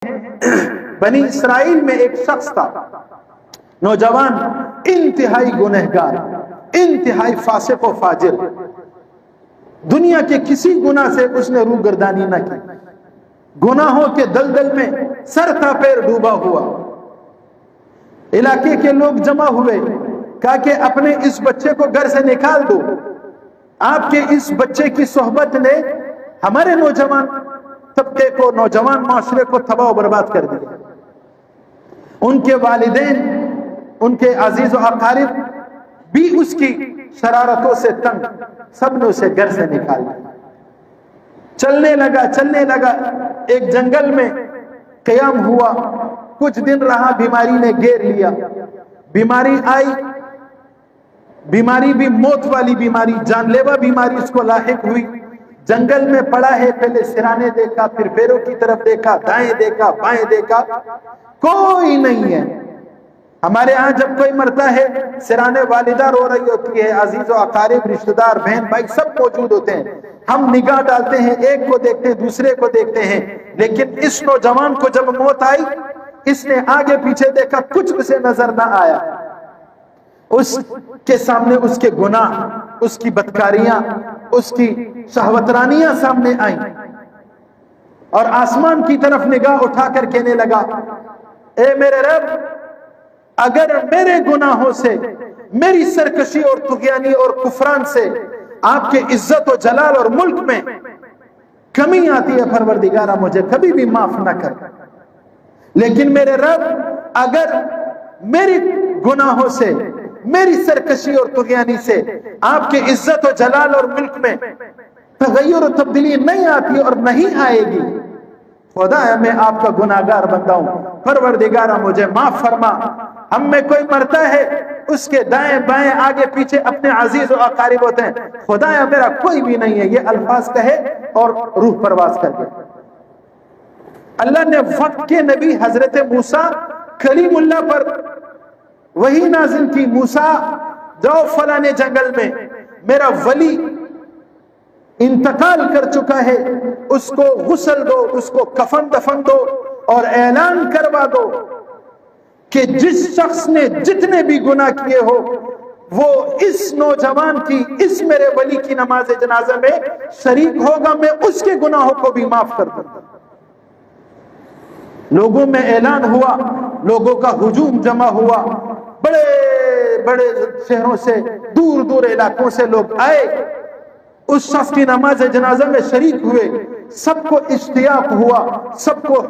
بنی اسرائیل میں ایک شخص تھا، نوجوان، انتہائی گنہگار، انتہائی فاسق و فاجر، دنیا کے کسی گناہ سے اس نے روگردانی نہ کی، گناہوں کے دلدل میں سر تا پیر ڈوبا ہوا۔ علاقے کے لوگ جمع ہوئے، کہا کہ اپنے اس بچے کو گھر سے نکال دو، آپ کے اس بچے کی صحبت نے ہمارے نوجوان طبقے کو، نوجوان معاشرے کو تباہ و برباد کر دیا۔ ان کے والدین، ان کے عزیز و اقارب بھی اس کی شرارتوں سے تنگ، سب نے اسے گھر سے نکال دیا۔ چلنے لگا، ایک جنگل میں قیام ہوا، کچھ دن رہا، بیماری نے گھیر لیا، بیماری آئی، بیماری بھی موت والی بیماری، جان لیوا بیماری اس کو لاحق ہوئی۔ جنگل میں پڑا ہے، پہلے سرانے دیکھا، پھر پیروں کی طرف دیکھا، دائیں دیکھا، بائیں دیکھا، کوئی نہیں ہے۔ ہمارے ہاں جب کوئی مرتا ہے، سرانے والدہ رو رہی ہوتی ہے، عزیز و اقارب، رشتہ دار، بہن بھائی سب موجود ہوتے ہیں، ہم نگاہ ڈالتے ہیں، ایک کو دیکھتے ہیں، دوسرے کو دیکھتے ہیں، لیکن اس نوجوان کو جب موت آئی، اس نے آگے پیچھے دیکھا، کچھ اسے نظر نہ آیا۔ اس کے سامنے اس کے گناہ، اس کی بدکاریاں، اس کی شہوترانیاں سامنے آئیں، اور آسمان کی طرف نگاہ اٹھا کر کہنے لگا، اے میرے رب، اگر میرے گناہوں سے، میری سرکشی اور طغیانی اور کفران سے آپ کے عزت و جلال اور ملک میں کمی آتی ہے، پروردگارہ مجھے کبھی بھی معاف نہ کر۔ لیکن میرے رب، اگر میری گناہوں سے، میری سرکشی اور طغیانی سے آپ کے عزت و جلال اور ملک میں تغیر و تبدیلی نہیں آتی اور نہیں آئے گی، خدایا میں آپ کا گناہگار بندہ ہوں، پروردگارہ مجھے معاف فرما۔ ہم میں کوئی مرتا ہے، اس کے دائیں بائیں آگے پیچھے اپنے عزیز و اقارب ہوتے ہیں، خدایا میرا کوئی بھی نہیں ہے، یہ الفاظ کہے اور روح پرواز کر گئے۔ اللہ نے وقت کے نبی حضرت موسیٰ کلیم اللہ پر وہی نازل کی، موسیٰ جاؤ فلانے جنگل میں، میرا ولی انتقال کر چکا ہے، اس کو غسل دو، اس کو کفن دفن دو، اور اعلان کروا دو کہ جس شخص نے جتنے بھی گناہ کیے ہو، وہ اس نوجوان کی، اس میرے ولی کی نماز جنازہ میں شریک ہوگا، میں اس کے گناہوں کو بھی معاف کر دوں گا۔ لوگوں میں اعلان ہوا، لوگوں کا ہجوم جمع ہوا، بڑے بڑے شہروں سے، دور دور علاقوں سے لوگ آئے، اس شخص کی نماز جنازہ میں شریک ہوئے، سب کو اشتیاق ہوا، سب کو